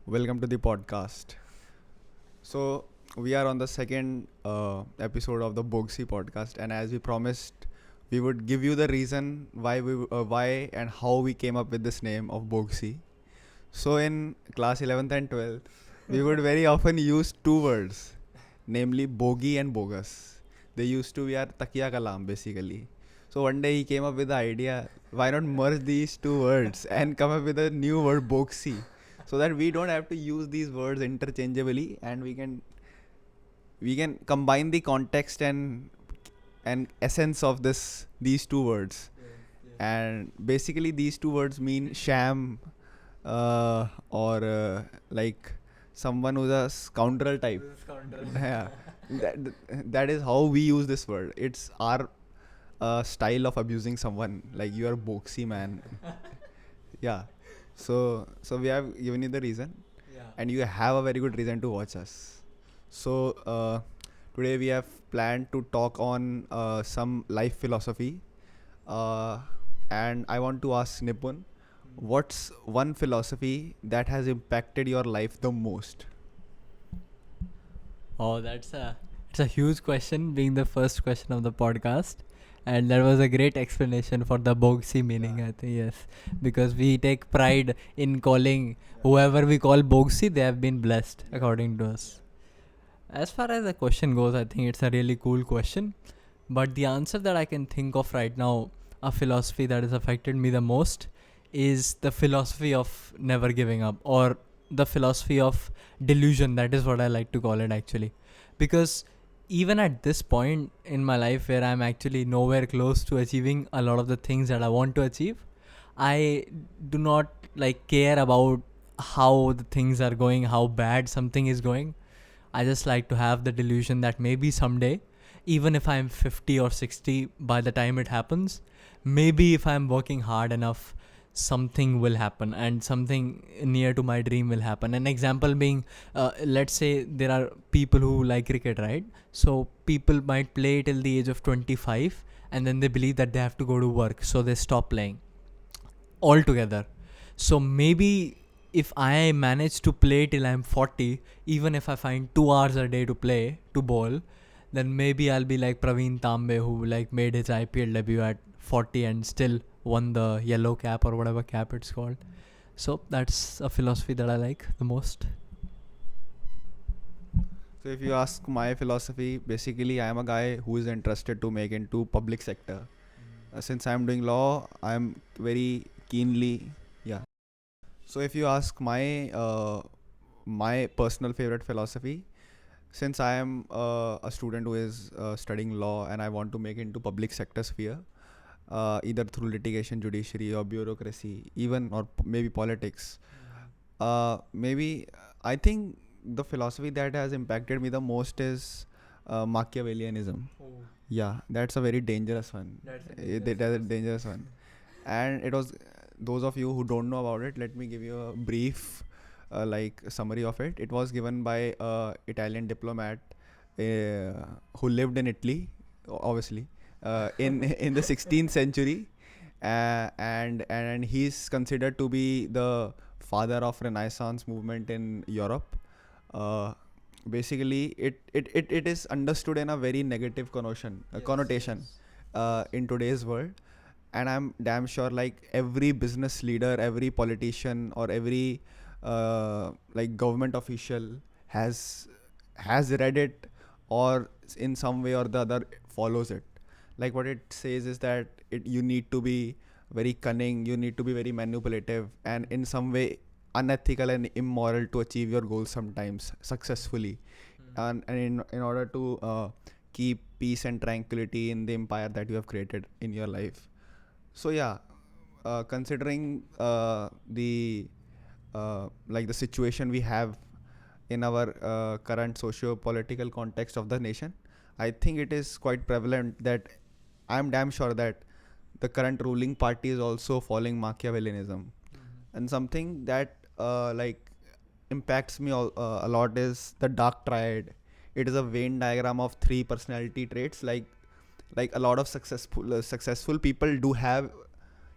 Welcome to the podcast. So, we are on the second episode of the Bogsy podcast, and as we promised, we would give you the reason why and how we came up with this name of Bogsy. So, in class 11th and 12th, we would very often use two words, namely bogey and bogus. They used to be our takiya kalam basically. So one day he came up with the idea, why not merge these two words and come up with a new word, boxy, so that we don't have to use these words interchangeably, and we can combine the context and essence of these two words. And basically these two words mean sham, or like someone who's a scoundrel type. Yeah, that, that is how we use this word. It's our style of abusing someone, like you are boxy man. Yeah, so we have given you the reason, and you have a very good reason to watch us. So today we have planned to talk on some life philosophy, uh, and I want to ask Nipun, what's one philosophy that has impacted your life the most? Oh, it's a huge question, being the first question of the podcast, and that was a great explanation for the Bogsy meaning. Yeah. I think yes, because we take pride in calling whoever we call Bogsy, they have been blessed according to us. As far as the question goes, I think it's a really cool question, but the answer that I can think of right now, a philosophy that has affected me the most, is the philosophy of never giving up, or the philosophy of delusion. That is what I like to call it actually, because even at this point in my life where I'm actually nowhere close to achieving a lot of the things that I want to achieve, I do not care about how the things are going, how bad something is going. I just like to have the delusion that maybe someday, even if I'm 50 or 60 by the time it happens, maybe if I'm working hard enough, something will happen and something near to my dream will happen. An example being, let's say there are people who like cricket, right? So people might play till the age of 25, and then they believe that they have to go to work, so they stop playing altogether. So maybe if I manage to play till I'm 40, even if I find 2 hours a day to play to bowl, then maybe I'll be like Praveen Tambe, who made his IPL debut at 40 and still won the yellow cap or whatever cap it's called. So that's a philosophy that I like the most. So if you ask my philosophy, basically I am a guy who is interested to make into public sector. Since I'm doing law, I'm very keenly, yeah. So if you ask my personal favorite philosophy, since I am a student who is studying law and I want to make into public sector sphere, either through litigation, judiciary, or bureaucracy, even or maybe politics. Maybe I think the philosophy that has impacted me the most is Machiavellianism. Yeah, that's a very dangerous one. That's a dangerous one. And it was, those of you who don't know about it, let me give you a brief summary of it. It was given by a Italian diplomat who lived in Italy, obviously, in the 16th century, and he's considered to be the father of Renaissance movement in Europe. Uh, Basically, it is understood in a very negative connotation in today's world, and I'm damn sure like every business leader, every politician, or every government official has read it, or in some way or the other follows it. Like what it says is that you need to be very cunning, you need to be very manipulative, and in some way unethical and immoral to achieve your goals sometimes successfully, and in order to keep peace and tranquility in the empire that you have created in your life. So yeah, considering the situation we have in our current socio-political context of the nation, I think it is quite prevalent that I'm damn sure that the current ruling party is also following Machiavellianism. And something that impacts me a lot is the dark triad. It is a Venn diagram of three personality traits, like a lot of successful people do have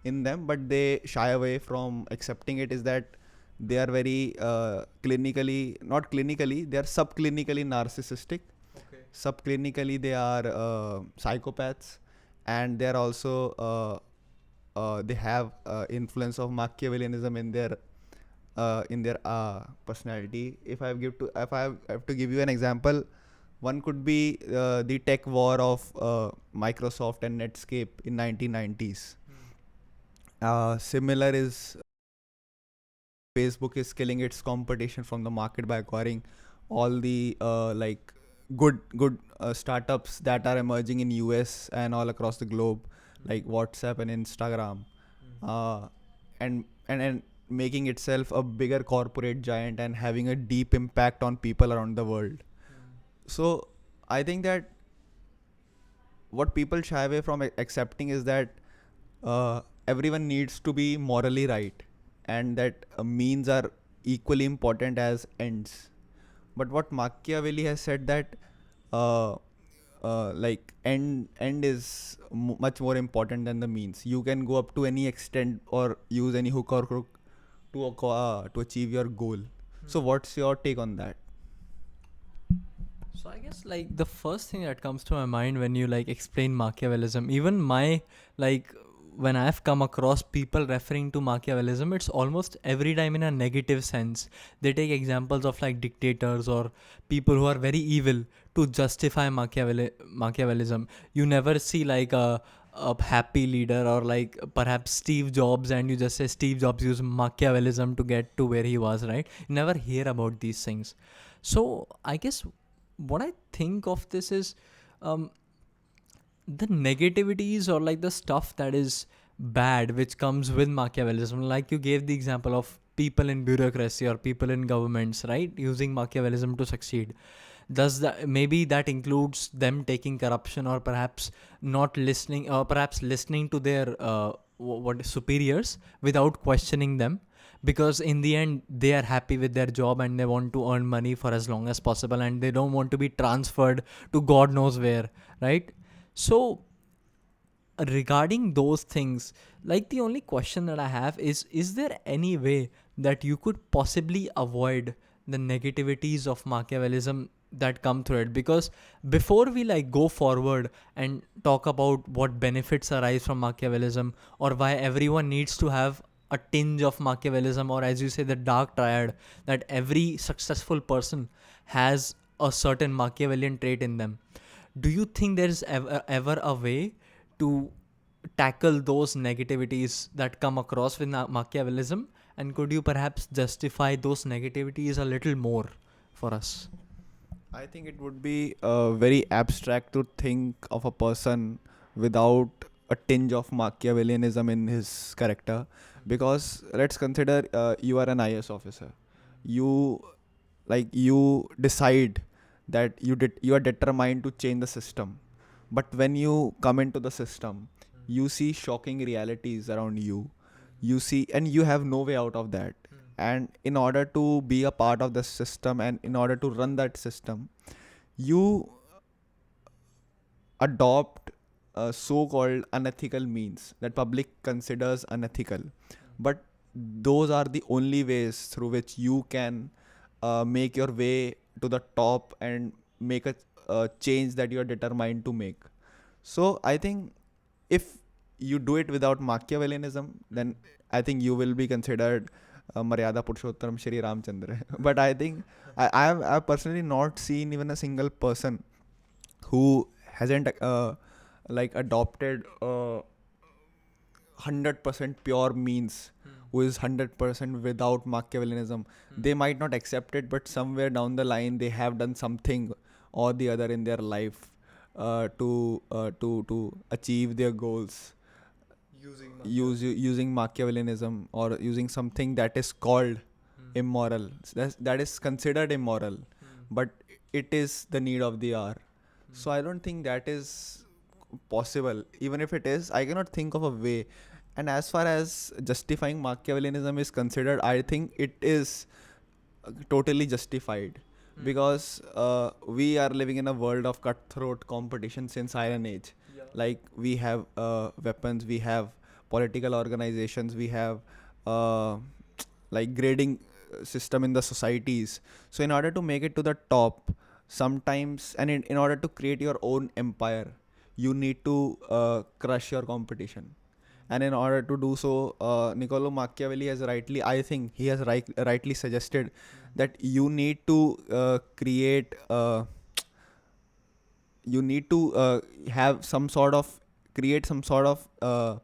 in them, but they shy away from accepting it. Is that they are very not clinically, they are subclinically narcissistic. Okay. Subclinically, they are psychopaths, and they are also they have influence of Machiavellianism in their personality. If I have to give you an example, one could be the tech war of Microsoft and Netscape in 1990s. Similar is Facebook is killing its competition from the market by acquiring all the good startups that are emerging in US and all across the globe, like WhatsApp and Instagram, uh, and making itself a bigger corporate giant and having a deep impact on people around the world. So I think that what people shy away from accepting is that everyone needs to be morally right, and that means are equally important as ends. But what Machiavelli has said that uh, end is much more important than the means. You can go up to any extent or use any hook or crook to achieve your goal. So what's your take on that? So I guess like the first thing that comes to my mind when you like explain Machiavellism, even my like when I've come across people referring to Machiavellism, it's almost every time in a negative sense. They take examples of like dictators or people who are very evil to justify Machiavellism. You never see like a happy leader or like perhaps Steve Jobs and you just say Steve Jobs used Machiavellism to get to where he was, right? You never hear about these things. So I guess what I think of this is um, the negativities or like the stuff that is bad which comes with Machiavellism. Like you gave the example of people in bureaucracy or people in governments, right? Using Machiavellism to succeed. Does that maybe that includes them taking corruption or perhaps not listening or perhaps listening to their what superiors without questioning them, because in the end they are happy with their job and they want to earn money for as long as possible and they don't want to be transferred to god knows where, right? So regarding those things, like the only question that I have is there any way that you could possibly avoid the negativities of Machiavellism that come through it? Because before we like go forward and talk about what benefits arise from Machiavellism or why everyone needs to have a tinge of Machiavellism, or as you say the dark triad, that every successful person has a certain Machiavellian trait in them, do you think there is ever a way to tackle those negativities that come across with Machiavellism? And could you perhaps justify those negativities a little more for us? I think it would be very abstract to think of a person without a tinge of Machiavellianism in his character, because let's consider you are an IS officer. You you decide that you are determined to change the system, but when you come into the system, you see shocking realities around you. You see, and you have no way out of that. And in order to be a part of the system and in order to run that system, you adopt so-called unethical means that public considers unethical, but those are the only ways through which you can make your way to the top and make a change that you are determined to make. So I think if you do it without Machiavellianism, then I think you will be considered Maryada Purushottam Shri Ramchandra. But I think I've personally not seen even a single person who hasn't adopted 100% pure means, who is 100% without Machiavellianism. They might not accept it, but somewhere down the line they have done something or the other in their life to achieve their goals using Machiavellianism or using something that is called immoral. That is considered immoral, but it is the need of the hour. So I don't think that is possible. Even if it is, I cannot think of a way. And as far as justifying Machiavellianism is considered, I think it is totally justified, because we are living in a world of cutthroat competition since Iron Age. Like we have weapons, we have political organizations, we have uh, like grading system in the societies. So in order to make it to the top, sometimes, and in order to create your own empire, you need to crush your competition. And in order to do so, Niccolo Machiavelli has rightly, I think he has rightly suggested that you need to create you need to have some sort of create some sort of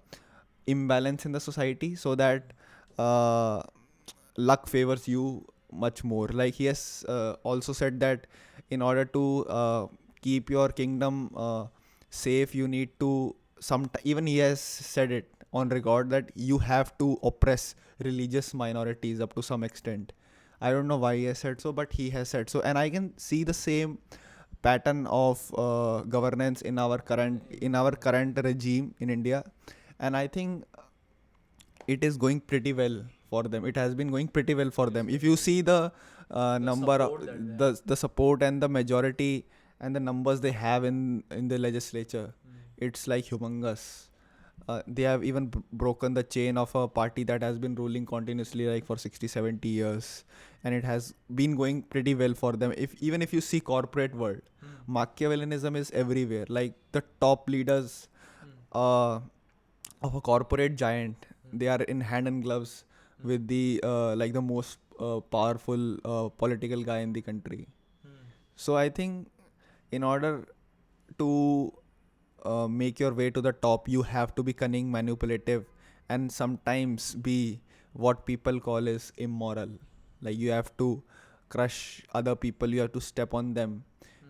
imbalance in the society, so that uh, luck favors you much more. Like he has also said that in order to keep your kingdom safe, you need to even he has said it on record that you have to oppress religious minorities up to some extent. I don't know why he has said so, but he has said so, and I can see the same pattern of governance in our current regime in India, and I think it is going pretty well for them. It has been going pretty well for them. If you see the number of the support and the majority and the numbers they have in the legislature, it's like humongous. They have even broken the chain of a party that has been ruling continuously like for 60 70 years, and it has been going pretty well for them. If even if you see corporate world, Machiavellianism is everywhere. Like the top leaders uh, of a corporate giant, they are in hand and gloves with the like the most powerful political guy in the country. So I think in order to make your way to the top, you have to be cunning, manipulative, and sometimes be what people call is immoral. Like you have to crush other people, you have to step on them,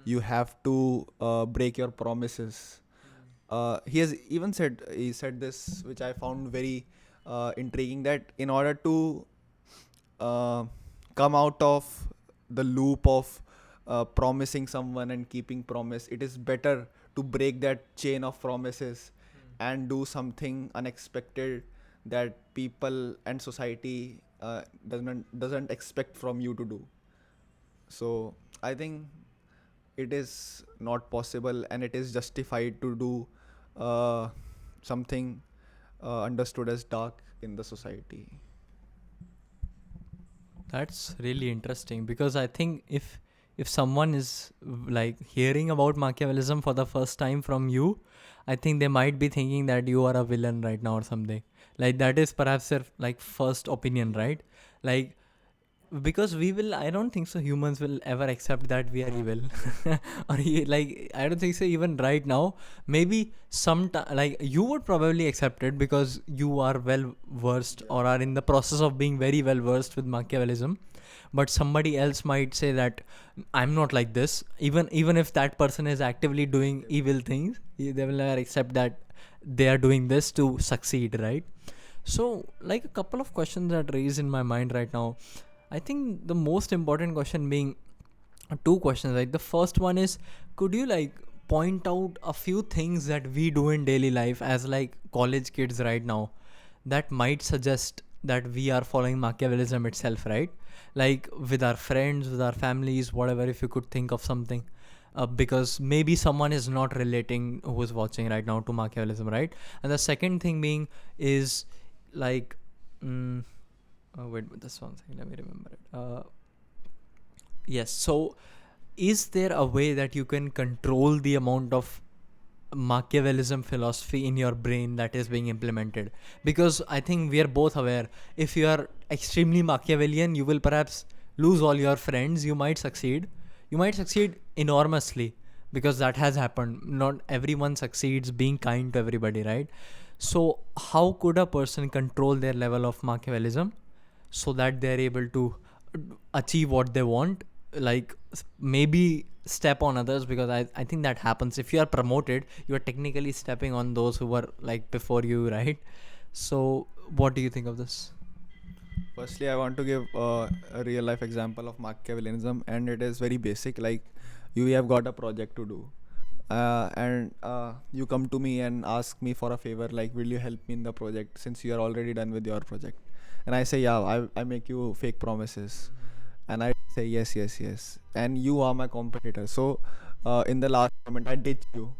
you have to break your promises. He said this, which I found very intriguing, that in order to uh, come out of the loop of promising someone and keeping promise, it is better to break that chain of promises and do something unexpected that people and society doesn't expect from you to do. So I think it is not possible, and it is justified to do something understood as dark in the society. That's really interesting, because I think if someone is like hearing about Machiavellism for the first time from you, I think they might be thinking that you are a villain right now or something. Like that is perhaps their like first opinion, right? Like, because we will, I don't think so humans will ever accept that we are evil. Or like I don't think so even right now. Maybe like you would probably accept it because you are well versed or are in the process of being very well versed with Machiavellism. But somebody else might say that I'm not like this. Even if that person is actively doing evil things, they will never accept that they are doing this to succeed, right? So like a couple of questions that raise in my mind right now. I think the most important question being two questions. Like the first one is, could you like point out a few things that we do in daily life as like college kids right now that might suggest that we are following Machiavellism itself, right? Like with our friends, with our families, whatever, if you could think of something. Because maybe someone is not relating who is watching right now to Machiavellism, right? And the second thing being is like, wait, this one thing, let me remember it. Yes, so is there a way that you can control the amount of Machiavellism philosophy in your brain that is being implemented? Because I think we are both aware, if you are extremely Machiavellian, you will perhaps lose all your friends. You might succeed enormously, because that has happened. Not everyone succeeds being kind to everybody, right? So how could a person control their level of Machiavellism so that they're able to achieve what they want? Like maybe step on others, because I think that happens. If you are promoted, you are technically stepping on those who were like before you, right? So what do you think of this? Firstly, I want to give a real life example of Machiavellianism, and it is very basic. Like, you have got a project to do, and you come to me and ask me for a favor, like, will you help me in the project since you are already done with your project? And I say, yeah, I make you fake promises, and I say, yes, yes, yes, and you are my competitor. So, in the last moment, I ditch you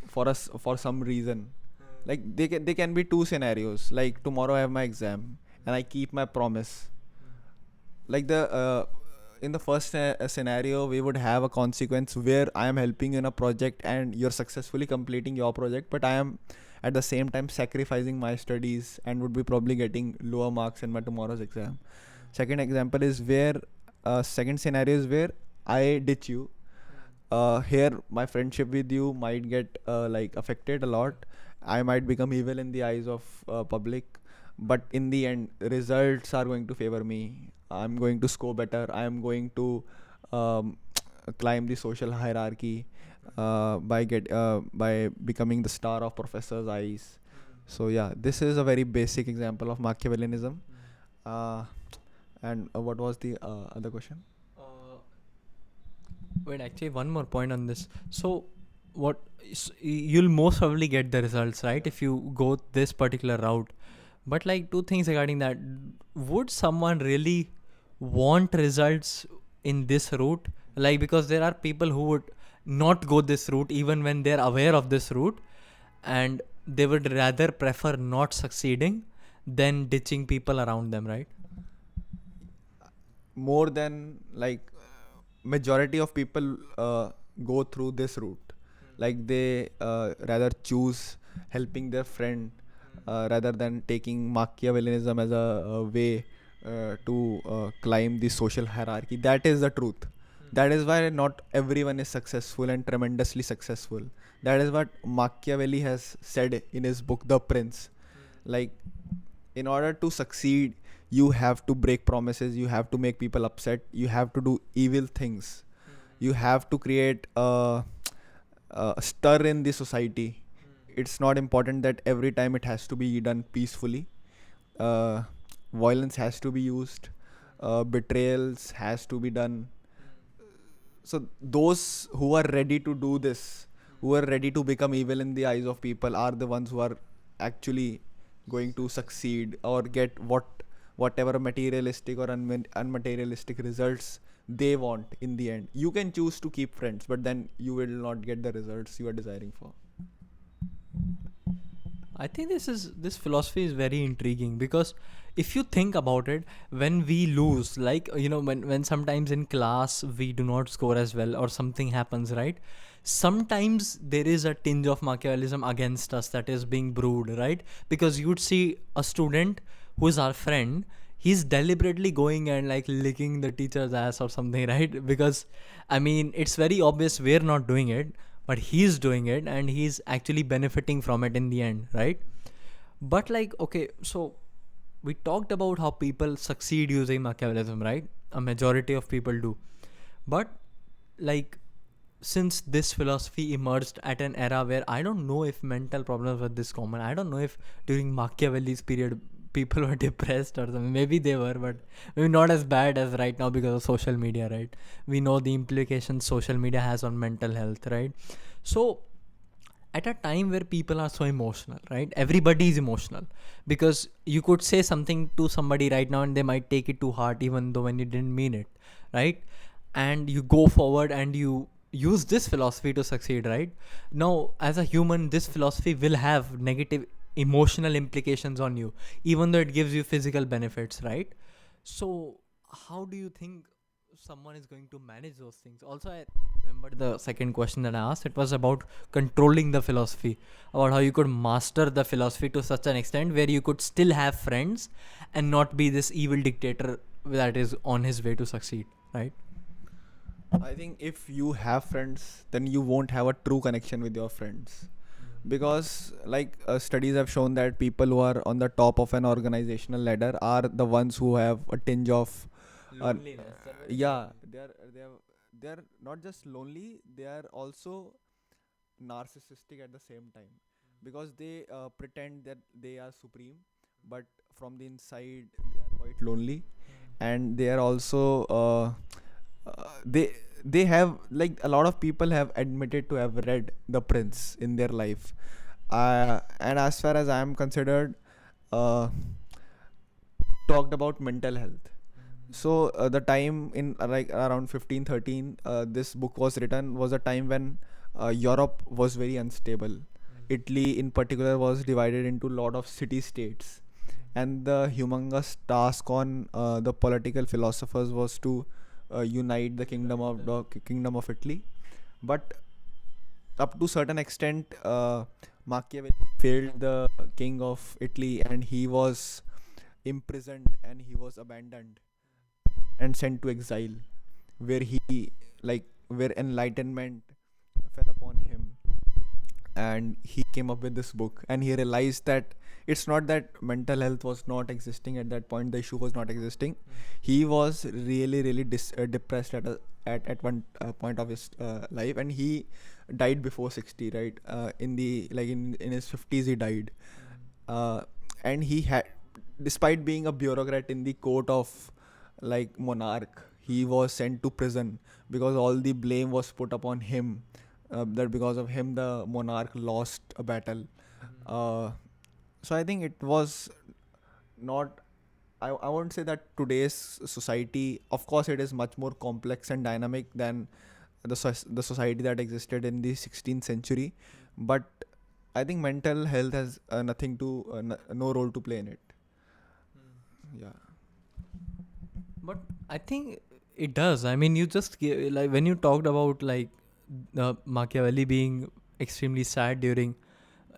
for some reason. Like, they can be two scenarios. Like, tomorrow I have my exam and I keep my promise. Like the in the first scenario, we would have a consequence where I am helping you in a project and you're successfully completing your project, but I am at the same time sacrificing my studies and would be probably getting lower marks in my tomorrow's exam. Second example is where second scenario is where I ditch you. Here my friendship with you might get like affected a lot. I might become evil in the eyes of public, but in the end results are going to favor me. I'm going to score better. I am going to um, climb the social hierarchy by becoming the star of professor's eyes. So yeah, this is a very basic example of Machiavellianism. uh, and what was the other question? Wait, actually, one more point on this. So, you'll most probably get the results, right, if you go this particular route. But like two things regarding that: would someone really want results in this route? Like, because there are people who would not go this route even when they're aware of this route, and they would rather prefer not succeeding than ditching people around them, right? More than like majority of people go through this route. Like they rather choose helping their friend rather than taking Machiavellianism as a way to climb the social hierarchy. That is the truth. That is why not everyone is successful and tremendously successful. That is what Machiavelli has said in his book The Prince. Like, in order to succeed, you have to break promises, you have to make people upset, you have to do evil things, you have to create a stir in the society. It's not important that every time it has to be done peacefully. uh, Violence has to be used, betrayals has to be done. So those who are ready to do this, who are ready to become evil in the eyes of people, are the ones who are actually going to succeed or get whatever materialistic or unmaterialistic results they want in the end. You can choose to keep friends, but then you will not get the results you are desiring for. I think this philosophy is very intriguing, because if you think about it, when we lose, like, when sometimes in class we do not score as well or something happens, right? Sometimes there is a tinge of Machiavellism against us that is being brewed, right? Because you'd see a student who is our friend, he's deliberately going and like licking the teacher's ass or something, right? Because I mean, it's very obvious we're not doing it, but he's doing it and he's actually benefiting from it in the end, right? But like, okay, so we talked about how people succeed using Machiavellism, right? A majority of people do. But like, since this philosophy emerged at an era where I don't know if mental problems were this common. I don't know if during Machiavelli's period people were depressed or something. Maybe they were, but maybe not as bad as right now because of social media, right? We know the implications social media has on mental health, right? So at a time where people are so emotional, right? Everybody is emotional, because you could say something to somebody right now and they might take it to heart, even though when you didn't mean it, right? And you go forward and you use this philosophy to succeed, right? Now, as a human, this philosophy will have negative emotional implications on you, even though it gives you physical benefits, right? So how do you think someone is going to manage those things? Also, I remember the second question that I asked, it was about controlling the philosophy, about how you could master the philosophy to such an extent where you could still have friends and not be this evil dictator that is on his way to succeed, right? I think if you have friends, then you won't have a true connection with your friends. Because like studies have shown that people who are on the top of an organizational ladder are the ones who have a tinge of yeah, they are not just lonely, they are also narcissistic at the same time, because they pretend that they are supreme, but from the inside they are quite lonely. And they are also they have, like, a lot of people have admitted to have read The Prince in their life. And as far as I am considered, uh, talked about mental health. So the time in like around 1513 this book was written was a time when Europe was very unstable. Italy in particular was divided into a lot of city states, and the humongous task on the political philosophers was to unite the kingdom of Italy. But up to certain extent, Machiavelli failed the king of Italy, and he was imprisoned and he was abandoned and sent to exile, where he where enlightenment fell upon him, and he came up with this book, and he realized that it's not that mental health was not existing at that point, the issue was not existing. He was really depressed at one point of his life, and he died before 60, right? In the in his 50s he died. uh, and he had, despite being a bureaucrat in the court of monarch, he was sent to prison because all the blame was put upon him, that because of him the monarch lost a battle. uh, so I think it was not, I won't say that today's society, of course it is much more complex and dynamic than the society that existed in the 16th century, but I think mental health has nothing to no role to play in it. Yeah. But I think it does. I mean, you just like when you talked about like Machiavelli being extremely sad during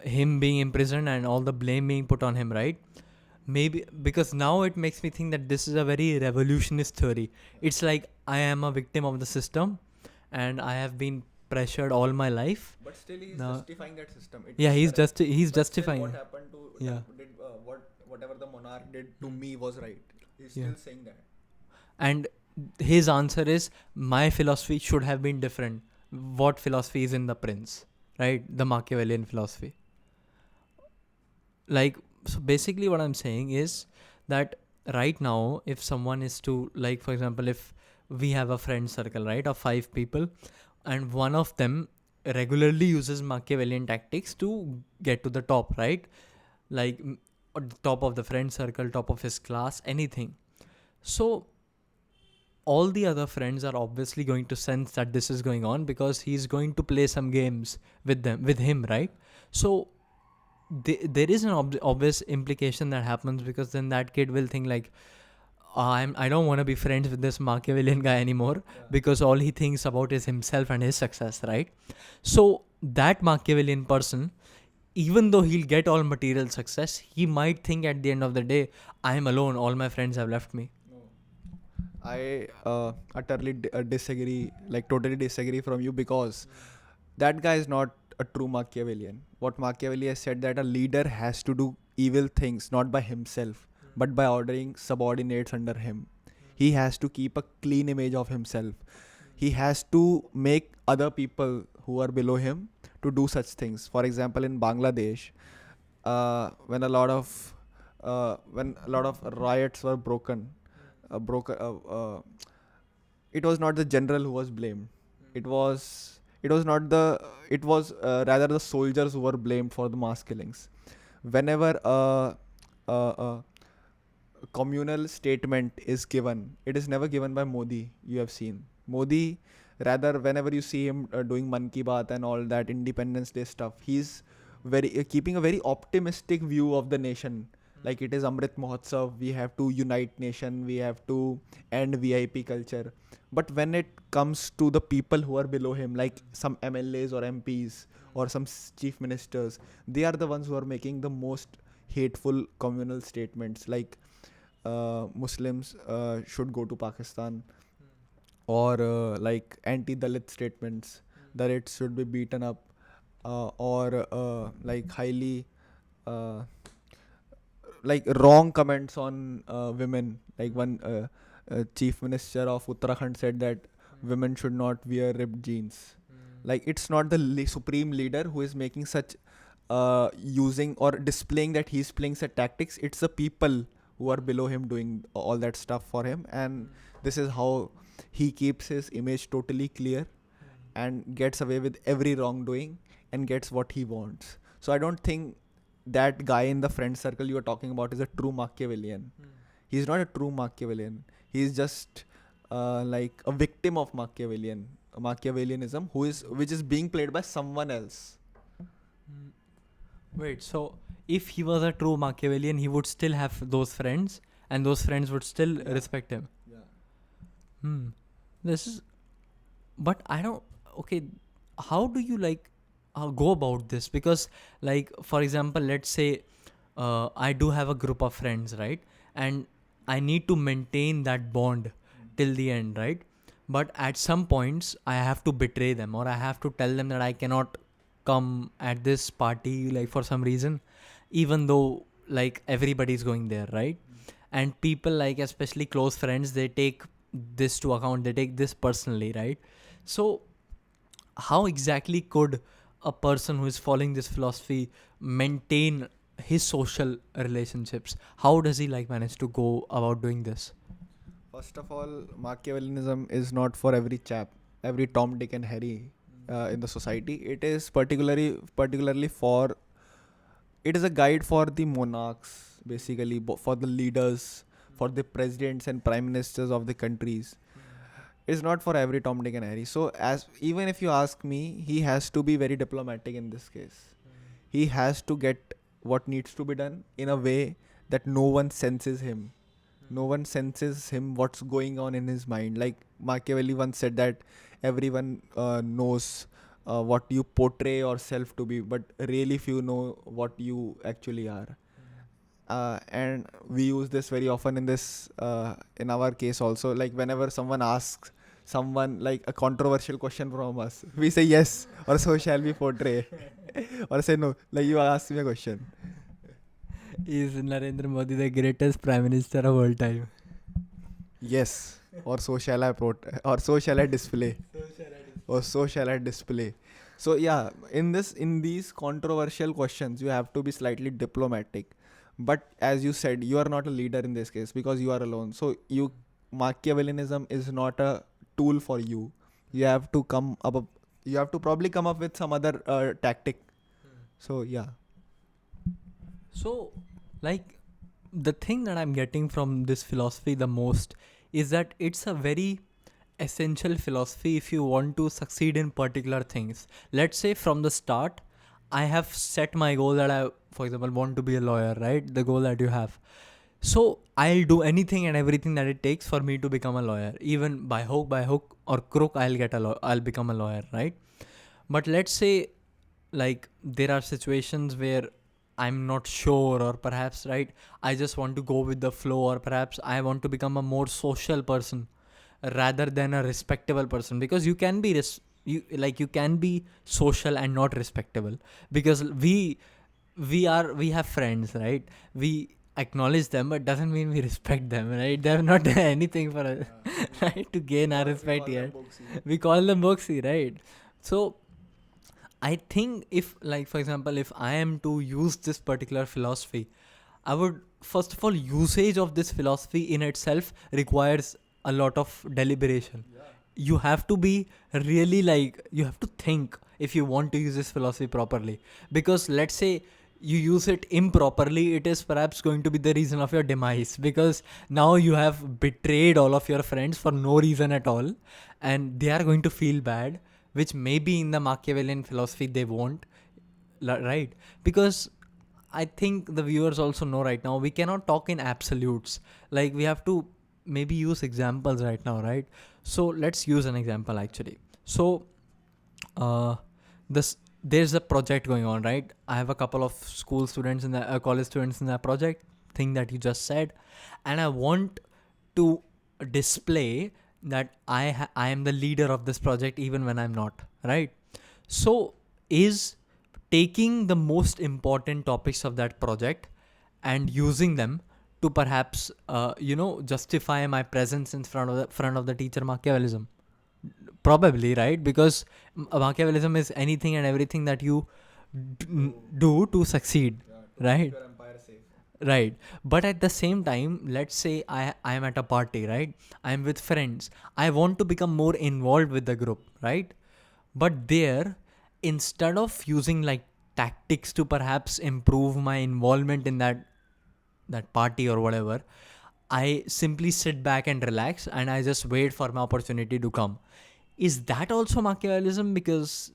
him being imprisoned and all the blame being put on him, right? Maybe because now it makes me think that this is a very revolutionist theory. It's like I am a victim of the system and I have been pressured all my life. But still, he is No. justifying that system. It Yeah, is he's correct. he's But still, justifying what it. happened to Yeah. did whatever the monarch did to Hmm. me was right. He's Yeah. still saying that. And his answer is my philosophy should have been different. What philosophy is in the Prince, right? The Machiavellian philosophy. Like, so basically what I'm saying is that right now, if someone is to, like, for example, if we have a friend circle, right, of 5 people, and one of them regularly uses Machiavellian tactics to get to the top, right? Like, at the top of the friend circle, top of his class, anything. So all the other friends are obviously going to sense that this is going on because he's going to play some games with him, right? So there is an obvious implication that happens, because then that kid will think like, I don't want to be friends with this Machiavellian guy anymore, because all he thinks about is himself and his success, right? So that Machiavellian person, even though he'll get all material success, he might think at the end of the day, I am alone, all my friends have left me. I utterly disagree, totally disagree from you, because that guy is not a true Machiavellian. What Machiavelli has said, that a leader has to do evil things not by himself, but by ordering subordinates under him. He has to keep a clean image of himself. He has to make other people who are below him to do such things. For example, in Bangladesh, when a lot of riots were it was not the general who was blamed. It was rather the soldiers who were blamed for the mass killings. Whenever a communal statement is given, it is never given by Modi. You have seen Modi, rather whenever you see him doing Man Ki Baat and all that Independence Day stuff, he's keeping a very optimistic view of the nation. Like, it is Amrit Mahotsav, we have to unite nation, we have to end VIP culture. But when it comes to the people who are below him, like some MLAs or MPs or some chief ministers, they are the ones who are making the most hateful communal statements, like Muslims should go to Pakistan, or like anti-Dalit statements, Dalits should be beaten up, or like highly uh, like wrong comments on women. Like one chief minister of Uttarakhand said that women should not wear ripped jeans. Like, it's not the supreme leader who is making such using or displaying that he's playing such tactics. It's the people who are below him doing all that stuff for him, and this is how he keeps his image totally clear and gets away with every wrongdoing and gets what he wants. So I don't think that guy in the friend circle you are talking about is a true Machiavellian. He's not a true Machiavellian. He's just like a victim of Machiavellianism, which is being played by someone else. Wait, so if he was a true Machiavellian, he would still have those friends, and those friends would still respect him. This is, but I don't. Okay, how do you go about this? Because, like, for example, let's say I do have a group of friends, right? And I need to maintain that bond till the end, right? But at some points, I have to betray them, or I have to tell them that I cannot come at this party, like, for some reason, even though, like, everybody's going there, right? And people, like, especially close friends, they take this to account, they take this personally, right? So how exactly could a person who is following this philosophy maintain his social relationships? How does he manage to go about doing this? First of all, Machiavellianism is not for every chap, every Tom, Dick, and Harry in the society. It is particularly for. It is a guide for the monarchs, basically, for the leaders, for the presidents and prime ministers of the countries. It's not for every Tom, Dick, and Harry. So, as even if you ask me, he has to be very diplomatic in this case. He has to get what needs to be done in a way that no one senses him. No one senses him what's going on in his mind. Like Machiavelli once said that everyone knows what you portray yourself to be, but really few know what you actually are. And we use this very often in our case also. Like whenever someone asks someone like a controversial question from us, we say yes, or so shall we portray, or say no. Like you ask me a question. Is Narendra Modi the greatest prime minister of all time? Yes, or so shall I or so shall I display, or so shall I display. So yeah, in these controversial questions, you have to be slightly diplomatic. But as you said, you are not a leader in this case because you are alone. So Machiavellianism is not a tool for you. You have to you have to probably come up with some other tactic. So yeah. So, like, the thing that I'm getting from this philosophy the most is that it's a very essential philosophy if you want to succeed in particular things. Let's say from the start, I have set my goal that I, for example, want to be a lawyer, right? The goal that you have. So I'll do anything and everything that it takes for me to become a lawyer. Even by hook or crook, I'll become a lawyer, right? But let's say, like, there are situations where I'm not sure, or perhaps, right, I just want to go with the flow, or perhaps I want to become a more social person rather than a respectable person, because you can be you can be social and not respectable, because we have friends, right? We acknowledge them, but doesn't mean we respect them, right? They have not done anything for us, right, to gain our respect yet. We call them boxy, right? So I think if, like, for example, if I am to use this particular philosophy, I would, first of all, usage of this philosophy in itself requires a lot of deliberation. You have to be really, like, you have to think if you want to use this philosophy properly. Because let's say you use it improperly, it is perhaps going to be the reason of your demise, because now you have betrayed all of your friends for no reason at all, and they are going to feel bad, which maybe in the Machiavellian philosophy they won't, right? Because I think the viewers also know right now, we cannot talk in absolutes. Like, we have to maybe use examples right now, right? So let's use an example actually. So there's a project going on, right? I have a couple of school students in the college students in that project thing that you just said, and I want to display that I am the leader of this project even when I'm not, right? So is taking the most important topics of that project and using them to perhaps justify my presence in front of the teacher Machiavellism? Probably, right? Because Machiavellism is anything and everything that you do to succeed, right? Right. But at the same time, let's say I am at a party, right? I am with friends. I want to become more involved with the group, right? But there, instead of using like tactics to perhaps improve my involvement in that party or whatever, I simply sit back and relax, and I just wait for my opportunity to come. Is that also Machiavellism? Because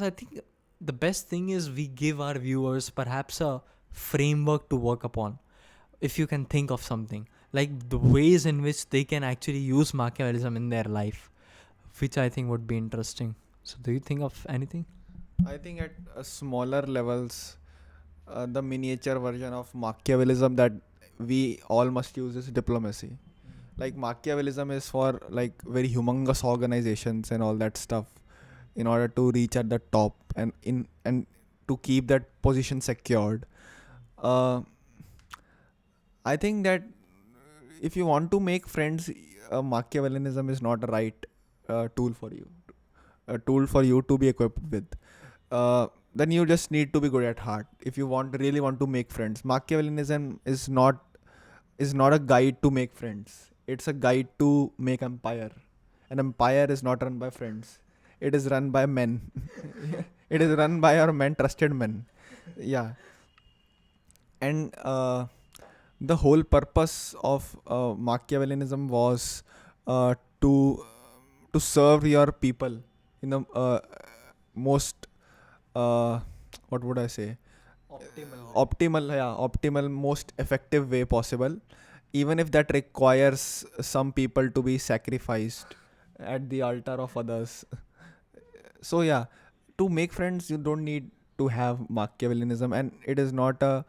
I think the best thing is we give our viewers perhaps a framework to work upon. If you can think of something like the ways in which they can actually use Machiavellism in their life, which I think would be interesting. So, do you think of anything? I think at smaller levels, the miniature version of Machiavellism that we all must use is diplomacy. Like Machiavellism is for like very humongous organizations and all that stuff in order to reach at the top and to keep that position secured. Uh, I think that if you want to make friends, Machiavellianism is not a right tool for you, a tool for you to be equipped with. Then you just need to be good at heart. If you really want to make friends, Machiavellianism is not a guide to make friends. It's a guide to make empire. An empire is not run by friends. It is run by men. It is run by our men, trusted men. Yeah, and the whole purpose of Machiavellianism was uh, to to serve your people in the most what would I say, optimal, most effective way possible, even if that requires some people to be sacrificed at the altar of others. So yeah, to make friends you don't need to have Machiavellianism, and it is not a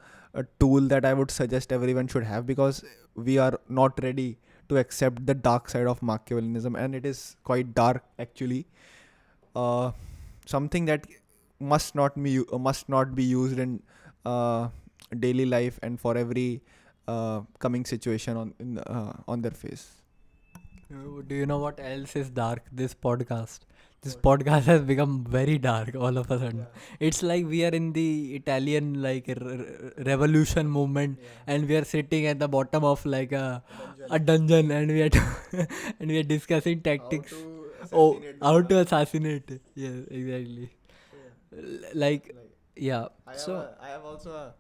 tool that I would suggest everyone should have, because we are not ready to accept the dark side of Machiavellianism, and it is quite dark actually. Something that must not be used in uh, daily life and for every coming situation on their face. Do you know what else is dark? This podcast. This podcast has become very dark all of a sudden. It's like we are in the Italian like revolution movement, and we are sitting at the bottom of like a dungeon, and we are and we are discussing tactics. Oh, how to assassinate? Yes, exactly. Like, yeah. So I have also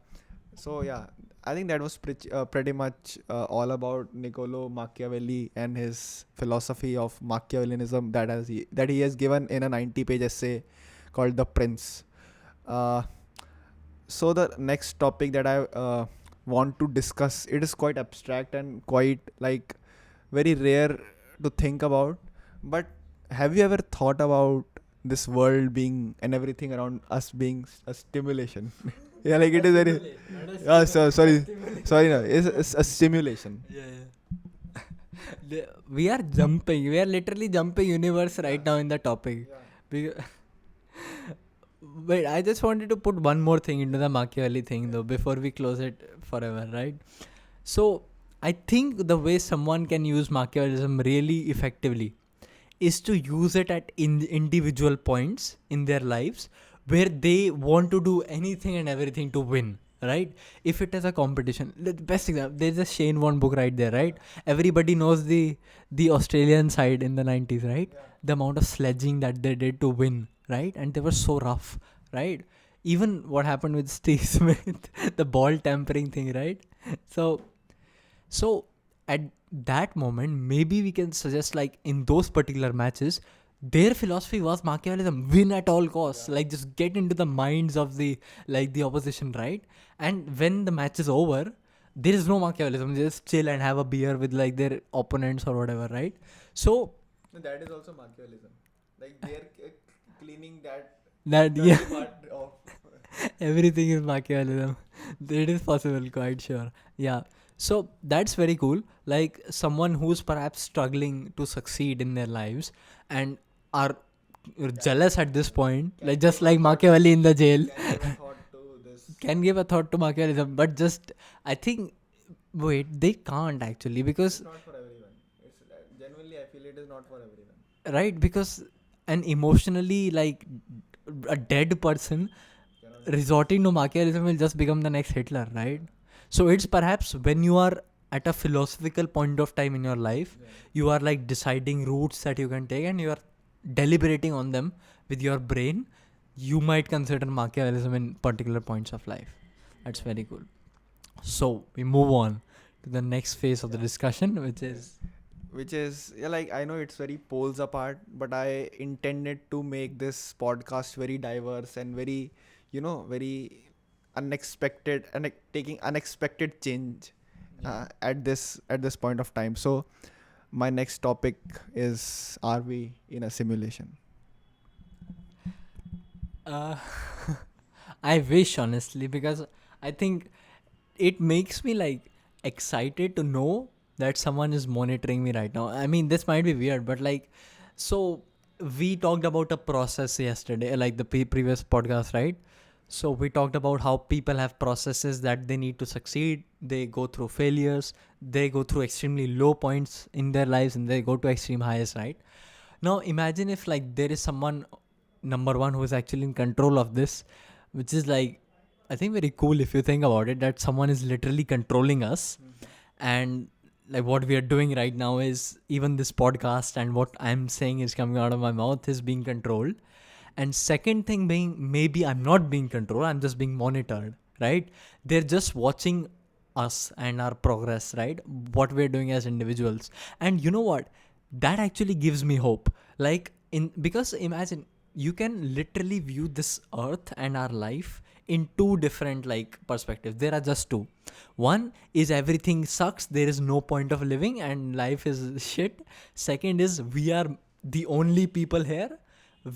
so yeah, I think that was pretty much all about Niccolo Machiavelli and his philosophy of Machiavellianism that he has given in a 90-page essay called The Prince. Uh, so the next topic that I want to discuss, it is quite abstract and quite like very rare to think about. But have you ever thought about this world being and everything around us being a stimulation? Yeah, like it is very. Sorry, no, it's a simulation. yeah. We are jumping. We are literally jumping universe right now in the topic. Beca- Wait, I just wanted to put one more thing into the Machiavelli thing though before we close it forever, right? So I think the way someone can use Machiavellism really effectively is to use it at individual points in their lives where they want to do anything and everything to win, right? If it is a competition, the best example, there's a Shane Warne book right there, right? Everybody knows the Australian side in the 90s, right? The amount of sledging that they did to win, right? And they were so rough, right? Even what happened with Steve Smith, the ball tampering thing, right? So so at that moment, maybe we can suggest like in those particular matches, their philosophy was Machiavellism, win at all costs. Like just get into the minds of the opposition, right? And when the match is over, there is no Machiavellism. They just chill and have a beer with like their opponents or whatever, right? So That is also Machiavellism. Like they're cleaning that yeah, part of. everything is Machiavellism. It is possible, quite sure. Yeah. So that's very cool. Like someone who's perhaps struggling to succeed in their lives and are jealous at this point, like just like Machiavelli in the jail, can give a thought to Machiavellism, but just I think wait, they can't actually because Not for everyone. It's genuinely I feel it is not for everyone. right because an emotionally like a dead person resorting to Machiavellism will just become the next Hitler, right? So it's perhaps when you are at a philosophical point of time in your life, you are like deciding routes that you can take and you are deliberating on them with your brain, you might consider Machiavellism in particular points of life. That's very cool. So we move on to the next phase of the discussion, which is which is, yeah, like, I know it's very poles apart, but I intended to make this podcast very diverse and very, very unexpected and taking unexpected change at this point of time. So my next topic is, are we in a simulation? Uh, I wish, honestly, because I think it makes me like excited to know that someone is monitoring me right now. I mean, this might be weird, but like, so we talked about a process yesterday, like the previous podcast, right? So we talked about how people have processes that they need to succeed. They go through failures, they go through extremely low points in their lives, and they go to extreme highs, right? Now imagine if like there is someone, number one, who is actually in control of this, which is like, I think very cool if you think about it, that someone is literally controlling us. And like what we are doing right now is, even this podcast and what I'm saying is coming out of my mouth is being controlled. And second thing being, maybe I'm not being controlled, I'm just being monitored, right? They're just watching us and our progress, right? What we're doing as individuals. And you know what? That actually gives me hope. Like, because imagine, you can literally view this earth and our life in two different like perspectives. There are just two. One is everything sucks, there is no point of living and life is shit. Second is we are the only people here,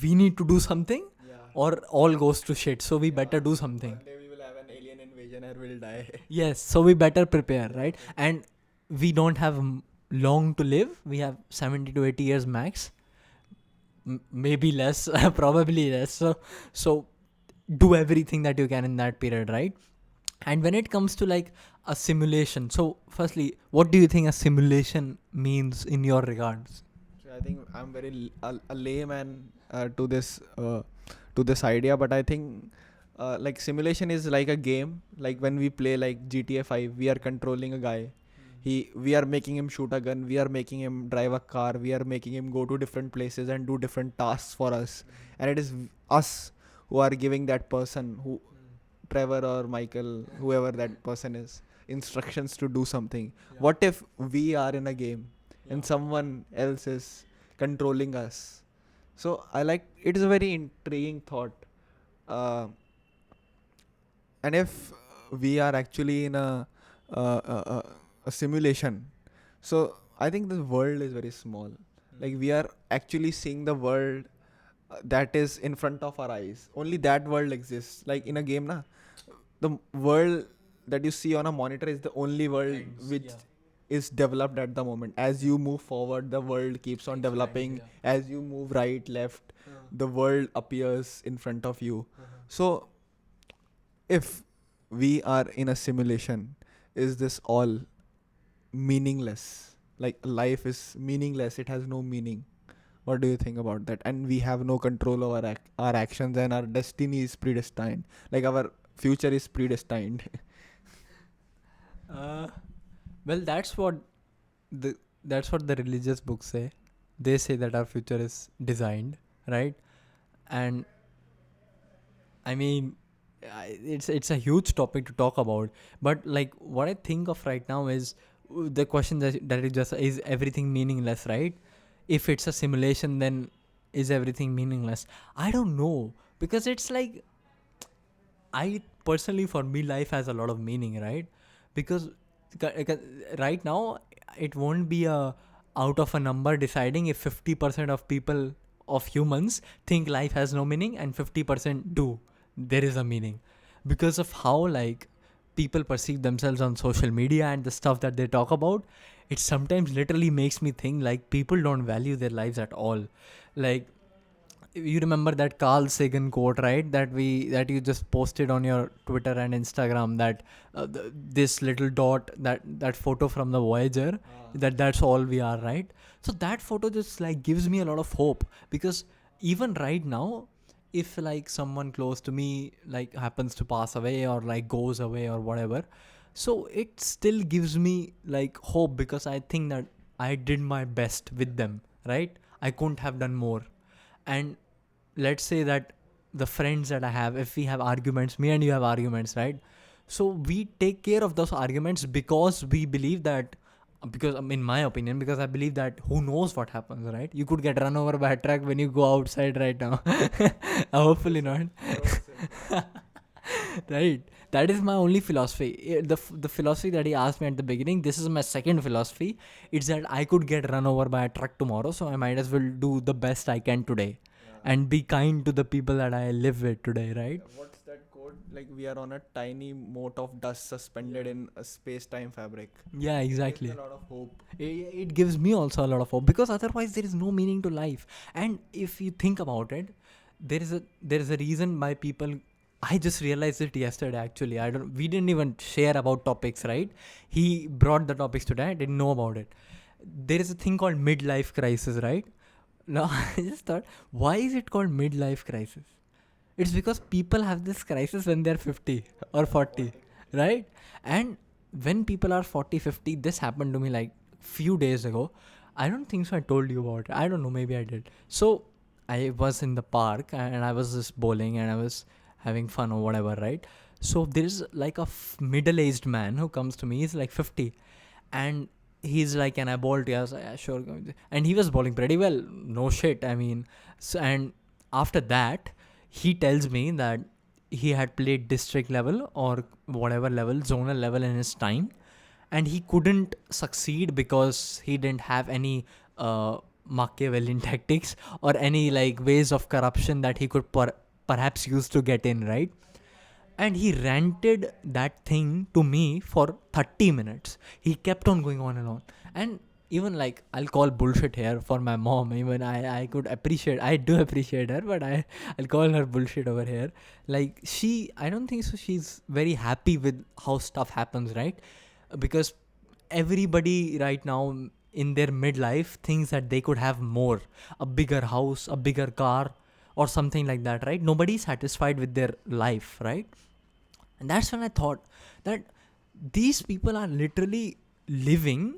we need to do something, or all goes to shit, so we better do something. One day we will have an alien invasion and we'll die. Yes, so we better prepare, right? And we don't have long to live, we have 70 to 80 years max. Maybe less, probably less. So do everything that you can in that period, right? And when it comes to like a simulation, so firstly, what do you think a simulation means in your regards? So I think I'm very a layman to this idea, but I think like simulation is like a game. Like when we play like GTA 5, we are controlling a guy. We are making him shoot a gun. We are making him drive a car. We are making him go to different places and do different tasks for us. And it is us who are giving that person, who Trevor or Michael, whoever that person is, instructions to do something. What if we are in a game and someone else is controlling us? So I like, it is a very intriguing thought. Uh, and if we are actually in a simulation, so I think the world is very small. Like we are actually seeing the world that is in front of our eyes. Only that world exists. Like in a game, na, the world that you see on a monitor is the only world which is developed at the moment. As you move forward, the world keeps on developing. As you move right, left, the world appears in front of you. So if we are in a simulation, is this all meaningless? Like life is meaningless, it has no meaning. What do you think about that? And we have no control over our actions, and our destiny is predestined. Like our future is predestined. Well, the that's what the religious books say. They say that our future is designed, right? And I mean, it's a huge topic to talk about. But like what I think of right now is the question that is just, is everything meaningless, right? If it's a simulation, then is everything meaningless? I don't know, because it's like, I personally, for me, life has a lot of meaning, right? Because right now it won't be a out of a number deciding if 50% of people, of humans, think life has no meaning and 50% do, there is a meaning, because of how like people perceive themselves on social media and the stuff that they talk about. It sometimes literally makes me think like people don't value their lives at all. Like, you remember that Carl Sagan quote, right? That you just posted on your Twitter and Instagram, that this little dot, that photo from the Voyager, that's all we are, right? So that photo just like gives me a lot of hope, because even right now, if like someone close to me like happens to pass away or like goes away or whatever, so it still gives me like hope, because I think that I did my best with them, right? I couldn't have done more. And let's say that the friends that I have, if we have arguments, me and you have arguments, right? So we take care of those arguments because we believe that because in my opinion, because I believe that who knows what happens, right? You could get run over by a truck when you go outside right now. Hopefully not. Right, that is my only philosophy. The philosophy that he asked me at the beginning, this is my second philosophy. It's that I could get run over by a truck tomorrow, so I might as well do the best I can today and be kind to the people that I live with today, right? What's that quote? Like, we are on a tiny mote of dust suspended in a space-time fabric. Yeah, exactly. Gives a lot of hope. It gives me also a lot of hope, because otherwise there is no meaning to life. And if you think about it, there is a reason why people, I just realized it yesterday actually. We didn't even share about topics, right? He brought the topics today, I didn't know about it. There is a thing called midlife crisis, right? Now I just thought, why is it called midlife crisis? It's because people have this crisis when they're 50 or 40, right? And when people are 40, 50, this happened to me like few days ago. I don't think so I told you about it. I don't know, maybe I did. So I was in the park and I was just bowling and I was having fun or whatever, right? So there's like a middle-aged man who comes to me. He's like 50 and he's like, can I bowl to you? I was like, yeah, sure. And he was bowling pretty well. No shit. I mean, so, and after that, he tells me that he had played district level or whatever level, zonal level in his time, and he couldn't succeed because he didn't have any Machiavellian tactics or any like ways of corruption that he could perhaps use to get in, right? And he ranted that thing to me for 30 minutes. He kept on going on and on. And even like, I'll call bullshit here for my mom. Even I do appreciate her, but I'll call her bullshit over here. Like, I don't think so she's very happy with how stuff happens, right? Because everybody right now in their midlife thinks that they could have more, a bigger house, a bigger car, or something like that, right? Nobody's satisfied with their life, right? And that's when I thought that these people are literally living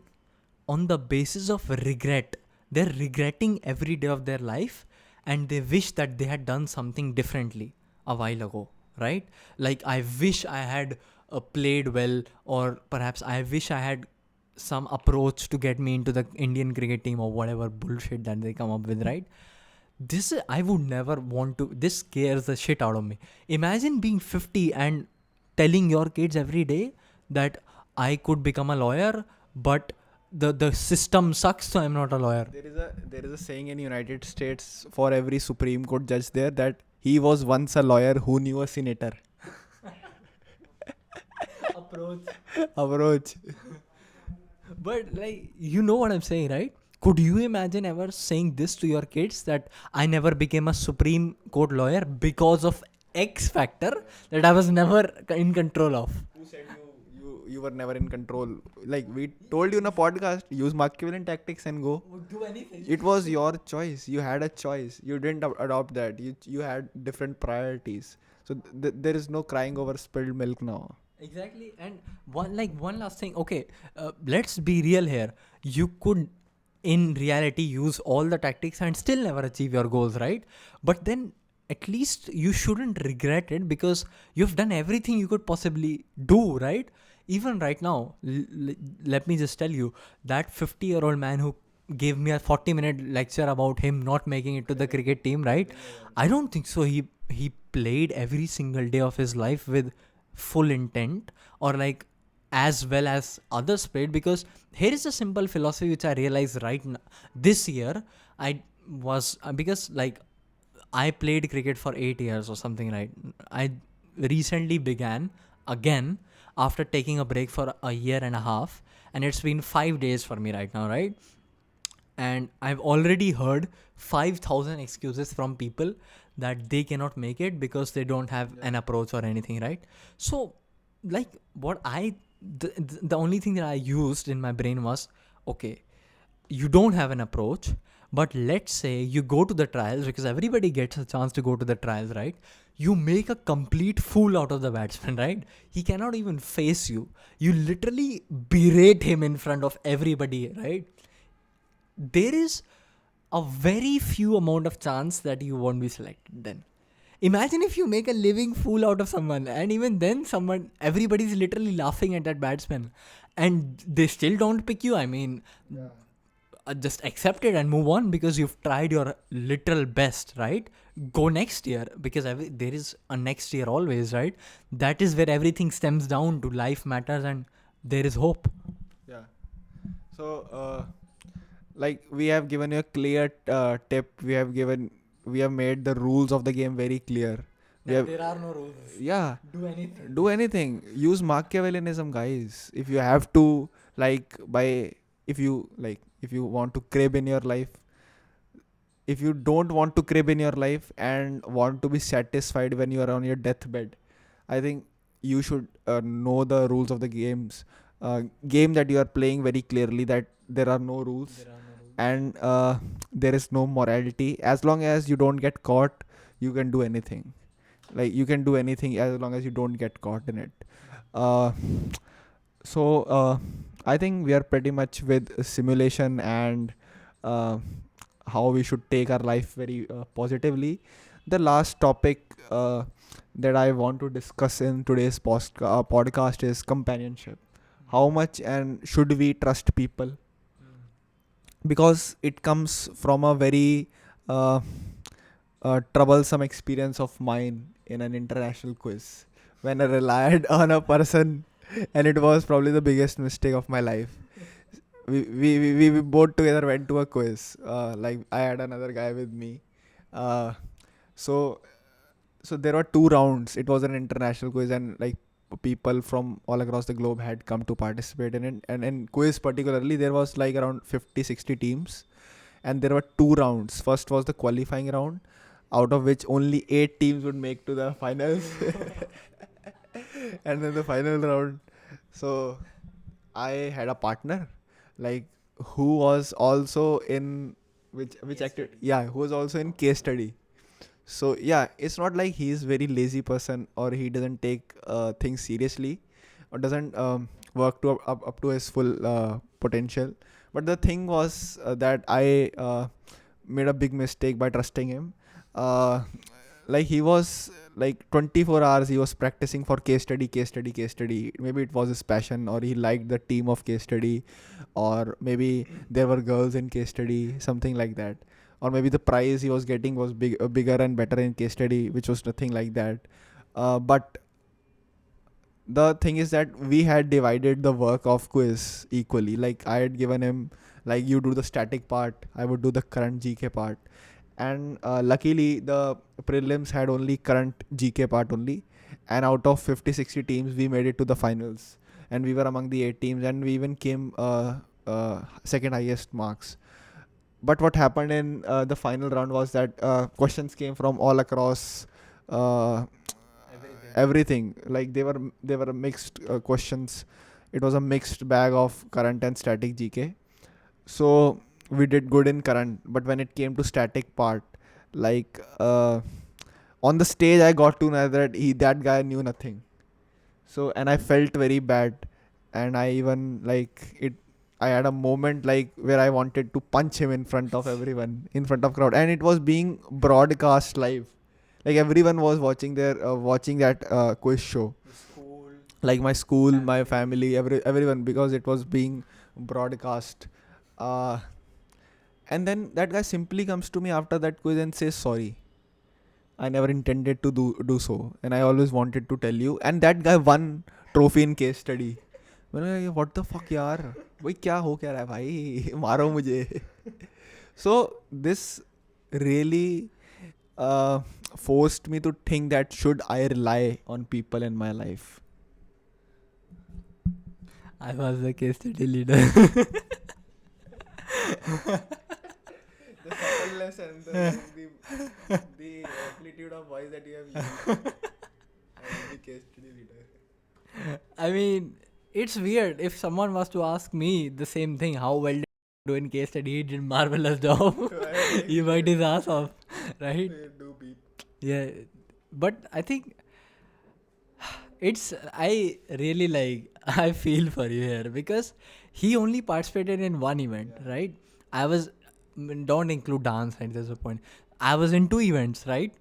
on the basis of regret. They're regretting every day of their life and they wish that they had done something differently a while ago, right? Like, I wish I had played well, or perhaps I wish I had some approach to get me into the Indian cricket team or whatever bullshit that they come up with, right? I would never want to. This scares the shit out of me. Imagine being 50 and telling your kids every day that I could become a lawyer, but the system sucks, so I'm not a lawyer. There is a saying in United States for every Supreme Court judge there that he was once a lawyer who knew a senator. Approach. But like, you know what I'm saying, right? Could you imagine ever saying this to your kids, that I never became a Supreme Court lawyer because of X factor that I was never in control of? Who said you were never in control? Like, we told you in a podcast, use Machiavellian tactics and go. Do anything. It was your choice. You had a choice. You didn't adopt that. You had different priorities. So there is no crying over spilled milk now. Exactly. And one last thing. Okay, let's be real here. You could, in reality, use all the tactics and still never achieve your goals, right? But then at least you shouldn't regret it, because you've done everything you could possibly do, right? Even right now, let me just tell you, that 50-year-old man who gave me a 40-minute lecture about him not making it to the cricket team, right? I don't think so. He played every single day of his life with full intent, or like as well as others played. Because here is a simple philosophy which I realized right now. This year, because like I played cricket for 8 years or something, right? I recently began again after taking a break for a year and a half, and it's been 5 days for me right now, right? And I've already heard 5,000 excuses from people that they cannot make it because they don't have an approach or anything, right? So, like, the only thing that I used in my brain was, okay, you don't have an approach, but let's say you go to the trials, because everybody gets a chance to go to the trials, right? You make a complete fool out of the batsman, right? He cannot even face you. You literally berate him in front of everybody, right? There is a very few amount of chance that you won't be selected then. Imagine if you make a living fool out of someone, and even then everybody's literally laughing at that batsman. and they still don't pick you, I mean, just accept it and move on, because you've tried your literal best, right? Go next year, because there is a next year always, right? That is where everything stems down to. Life matters and there is hope. Yeah. So, like we have given you a clear tip. We have made the rules of the game very clear. We have, There are no rules. yeah, Do anything. do anything. Use Machiavellianism, guys. If you have to, like, if you want to crib in your life, if you don't want to crib in your life and want to be satisfied when you are on your deathbed, I think you should know the rules of the game that you are playing very clearly, that there are no rules and there is no morality. As long as you don't get caught, you can do anything. Like, you can do anything as long as you don't get caught in it. uh, so I think we are pretty much with simulation and uh, how we should take our life very positively. The last topic that I want to discuss in today's podcast is companionship. How much and should we trust people? Because it comes from a very uh, troublesome experience of mine in an international quiz when I relied on a person, and it was probably the biggest mistake of my life. We both together went to a quiz. Like, I had another guy with me. Uh, so so there were two rounds. It was an international quiz, and like people from all across the globe had come to participate in it. And in quiz particularly, there was like around 50-60 teams, and there were two rounds. First was the qualifying round, out of which only 8 teams would make to the finals. And then the final round. So I had a partner, like, who was also in which acted, yeah, who was also in case study. So yeah, it's not like he's very lazy person or he doesn't take things seriously or doesn't work to up to his full potential. But the thing was that I made a big mistake by trusting him. uh, like, he was like 24 hours he was practicing for case study, case study, case study. Maybe it was his passion, or he liked the team of case study, or maybe there were girls in case study, something like that. Or maybe the prize he was getting was bigger and better in case study, which was nothing like that. But the thing is that we had divided the work of quiz equally. Like, I had given him, like, you do the static part, I would do the current GK part. And luckily the prelims had only current GK part only, and out of 50-60 teams we made it to the finals, and we were among the 8 teams, and we even came second highest marks. But what happened in the final round was that questions came from all across uh, everything. Like, they were mixed questions. It was a mixed bag of current and static GK. So we did good in current, but when it came to static part, like, on the stage I got to know that that guy knew nothing. So, and I felt very bad, and I even, like, it I had a moment like where I wanted to punch him in front of everyone, in front of crowd, and it was being broadcast live. Like, everyone was watching that quiz show. Like, my school, my family, everyone, because it was being broadcast. Uh, and then that guy simply comes to me after that quiz and says sorry. I never intended to do so, and I always wanted to tell you. And that guy won trophy in case study. मैंने कहा, what the fuck यार, भाई क्या हो क्या रहा है भाई, मारो मुझे. So this really forced me to think that should I rely on people in my life. I was the case study leader. The subtleness and the amplitude of voice that you have used as the case study leader. I mean, it's weird. If someone was to ask me the same thing, how well did you do in case study? He did marvelous job. He worked his ass off, right? Do beep. Yeah, but I think I really like, I feel for you here, because he only participated in one event, Yeah. right? Don't include dance, right? There's a point. I was in 2 events, right?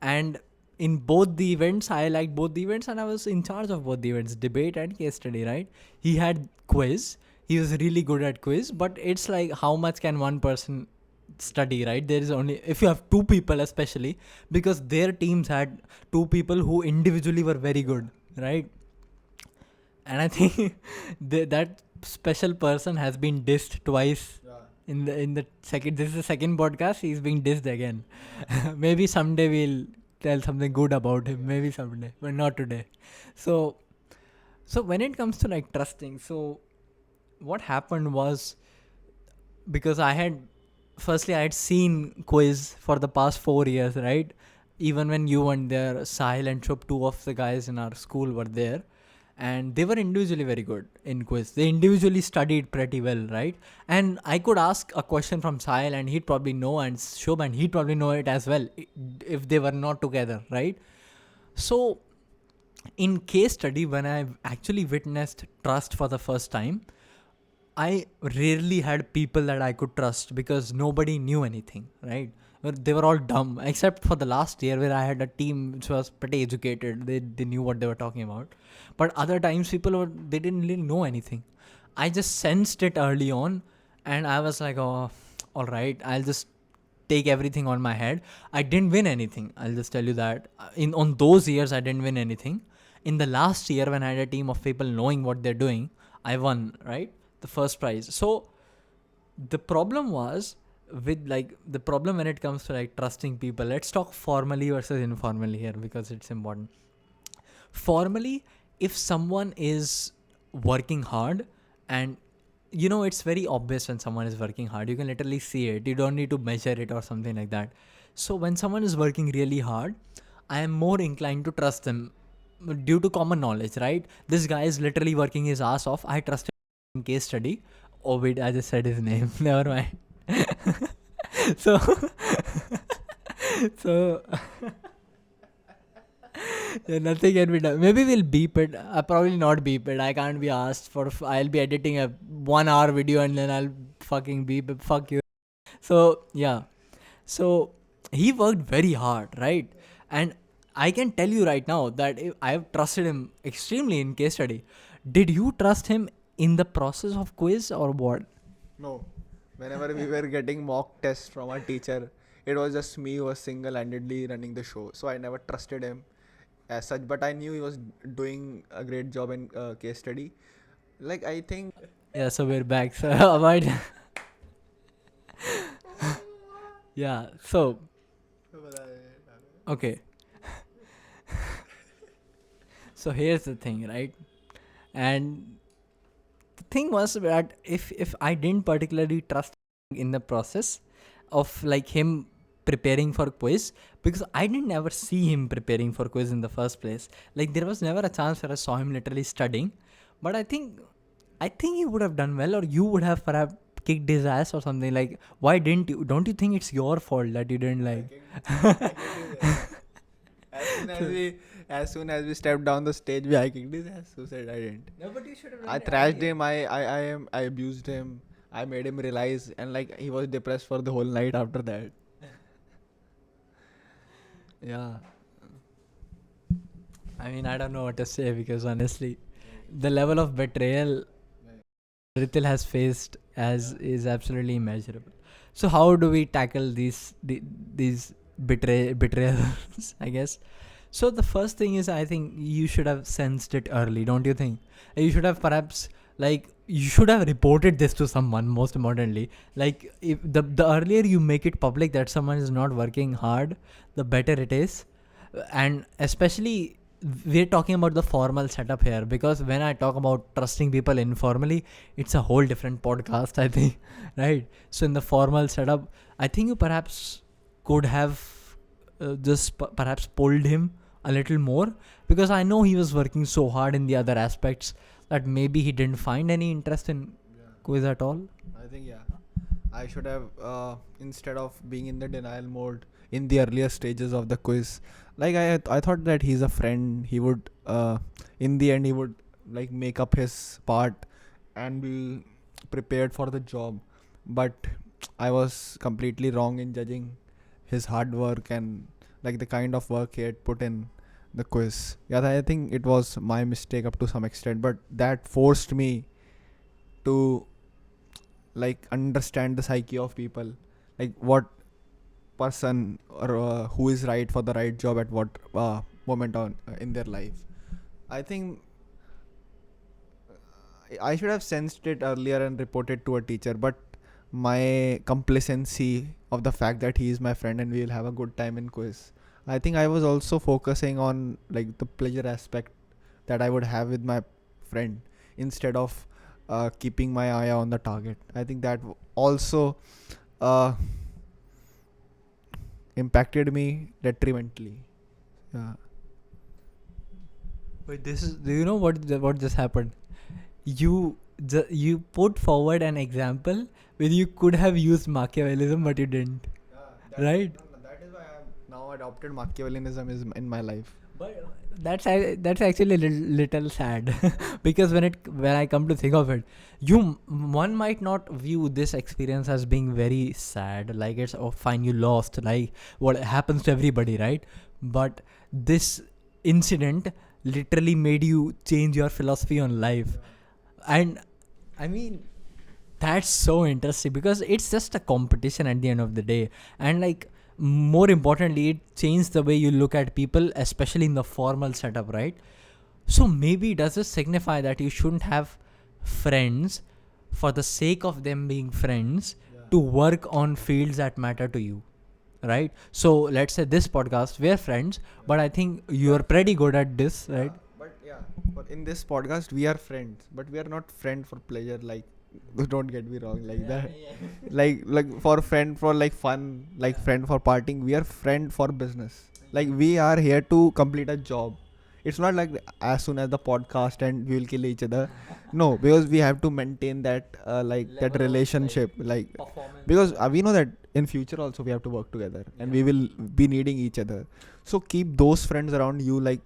And in both the events, I liked both the events, and I was in charge of both the events, debate and case study, right? He had quiz. He was really good at quiz, but it's like, how much can one person study, right? There is only, if you have two people especially, because their teams had two people who individually were very good, right? And I think that special person has been dissed twice in the second. This is the second podcast. He's being dissed again. Maybe someday we'll tell something good about him. Maybe someday, but not today. So when it comes to like trusting, so what happened was, because I had seen quiz for the past 4 years, right? Even when you weren't there, Sahil and Chup, two of the guys in our school, were there, and they were individually very good in quiz. They individually studied pretty well, right? And I could ask a question from Sahil and he'd probably know, and Shub, and he'd probably know it as well if they were not together, right? So in case study, when I actually witnessed trust for the first time, I rarely had people that I could trust because nobody knew anything, right? They were all dumb, except for the last year where I had a team which was pretty educated. They knew what they were talking about. But other times they didn't really know anything. I just sensed it early on, and I was like, oh, all right, I'll just take everything on my head. I didn't win anything. I'll just tell you that. On those years, I didn't win anything. In the last year, when I had a team of people knowing what they're doing, I won, right? The first prize. So the problem was the problem when it comes to like trusting people. Let's talk formally versus informally here, because it's important. Formally, if someone is working hard, and it's very obvious when someone is working hard, you can literally see it. You don't need to measure it or something like that. So when someone is working really hard, I am more inclined to trust them due to common knowledge, right? This guy is literally working his ass off. I trust him in case study. Oh wait, I just said his name. Never mind. so so yeah, nothing can be done. Maybe we'll beep it. Probably not beep it. I can't be asked for. I'll be editing a 1 hour video and then I'll fucking beep it. Fuck you. So yeah. So he worked very hard, right? And I can tell you right now that I have trusted him extremely in case study. Did you trust him in the process of quiz or what? No. Whenever we were getting mock tests from our teacher, it was just me who was single-handedly running the show. So I never trusted him as such, but I knew he was doing a great job in case study. Like, I think... Yeah, so we're back. So avoid. Yeah, so okay. So here's the thing, right? And the thing was that if I didn't particularly trust in the process of like him preparing for quiz, because I didn't ever see him preparing for quiz in the first place. Like there was never a chance where I saw him literally studying. But I think he would have done well, or you would have perhaps kicked his ass or something. Like, why didn't you? Don't you think it's your fault that you didn't like? As soon as we stepped down the stage, I kicked his ass. Who said I didn't? No, but you should have. I thrashed him. I abused him. I made him realize, and like he was depressed for the whole night after that. Yeah. I mean, I don't know what to say, because honestly, the level of betrayal Ritil has faced is absolutely immeasurable. So how do we tackle these betrayals? I guess. So the first thing is, I think you should have sensed it early, don't you think? You should have perhaps you should have reported this to someone. Most importantly, like if the earlier you make it public that someone is not working hard, the better it is. And especially we're talking about the formal setup here, because when I talk about trusting people informally, it's a whole different podcast, I think. Right? So in the formal setup, I think you perhaps could have just perhaps pulled him a little more, because I know he was working so hard in the other aspects that maybe he didn't find any interest in quiz at all. I think I should have instead of being in the denial mode in the earlier stages of the quiz. Like I thought that he's a friend. He would in the end he would like make up his part and be prepared for the job. But I was completely wrong in judging his hard work and like the kind of work he had put in the quiz. Yeah, I think it was my mistake up to some extent, but that forced me to like understand the psyche of people, like what person or who is right for the right job at what moment on in their life. I think I should have sensed it earlier and reported to a teacher, but my complacency of the fact that he is my friend and we will have a good time in quiz. I think I was also focusing on like the pleasure aspect that I would have with my friend instead of keeping my eye on the target. I think that also uh, impacted me detrimentally. Yeah. But this is, do you know what just happened? You put forward an example where you could have used Machiavellism, but you didn't. Right? That is why I have now adopted Machiavellianism is in my life. But that's actually a little sad because when I come to think of it, one might not view this experience as being very sad, like it's oh fine you lost, like what happens to everybody, right? But this incident literally made you change your philosophy on life, and I mean that's so interesting because it's just a competition at the end of the day, and like more importantly it changed the way you look at people, especially in the formal setup, right? So maybe does this signify that you shouldn't have friends for the sake of them being friends, to work on fields that matter to you, right? So let's say this podcast we're friends, but I think you're pretty good at this, right? But in this podcast we are friends, but we are not friend for pleasure. Like, don't get me wrong, like that. Like for friend for like fun, like friend for partying. We are friend for business. Like we are here to complete a job. It's not like as soon as the podcast and we will kill each other. No, because we have to maintain that like Level that of, relationship. Like Performance. because we know that in future also we have to work together and we will be needing each other. So keep those friends around you, like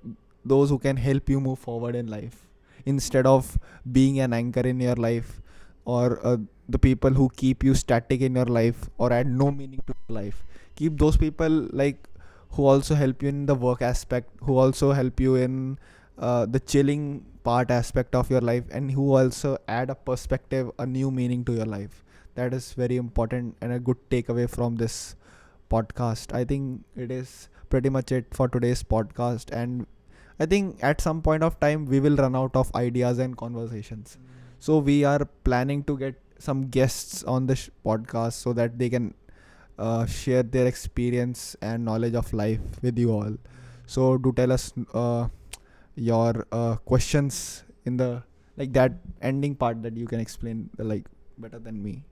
those who can help you move forward in life, instead of being an anchor in your life, or the people who keep you static in your life or add no meaning to your life. Keep those people like who also help you in the work aspect, who also help you in the chilling part aspect of your life, and who also add a perspective, a new meaning to your life. That is very important and a good takeaway from this podcast. I think it is pretty much it for today's podcast, and I think at some point of time we will run out of ideas and conversations. So we are planning to get some guests on the podcast so that they can share their experience and knowledge of life with you all. So do tell us your questions in the like that ending part that you can explain like better than me.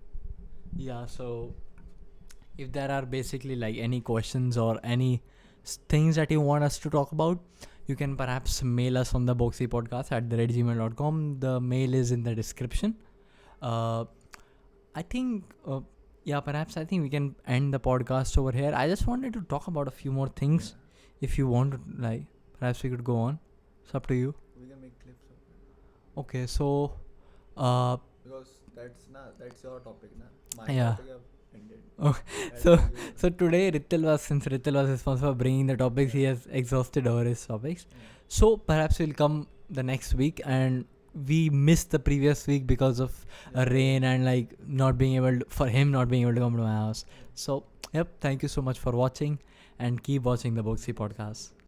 Yeah, so if there are basically like any questions or any things that you want us to talk about, you can perhaps mail us on the boxypodcast@gmail.com. The mail is in the description. I think, perhaps I think we can end the podcast over here. I just wanted to talk about a few more things. If you want to, like, perhaps we could go on. It's up to you. We can make clips of it. Okay, so, Because that's your topic, na. My Yeah. topic have ended. Okay, so today since Ritil was responsible for bringing the topics, he has exhausted over his topics. So perhaps we'll come the next week, and we missed the previous week because of rain and like not being able to come to my house. So yep, thank you so much for watching, and keep watching the Boxy podcast.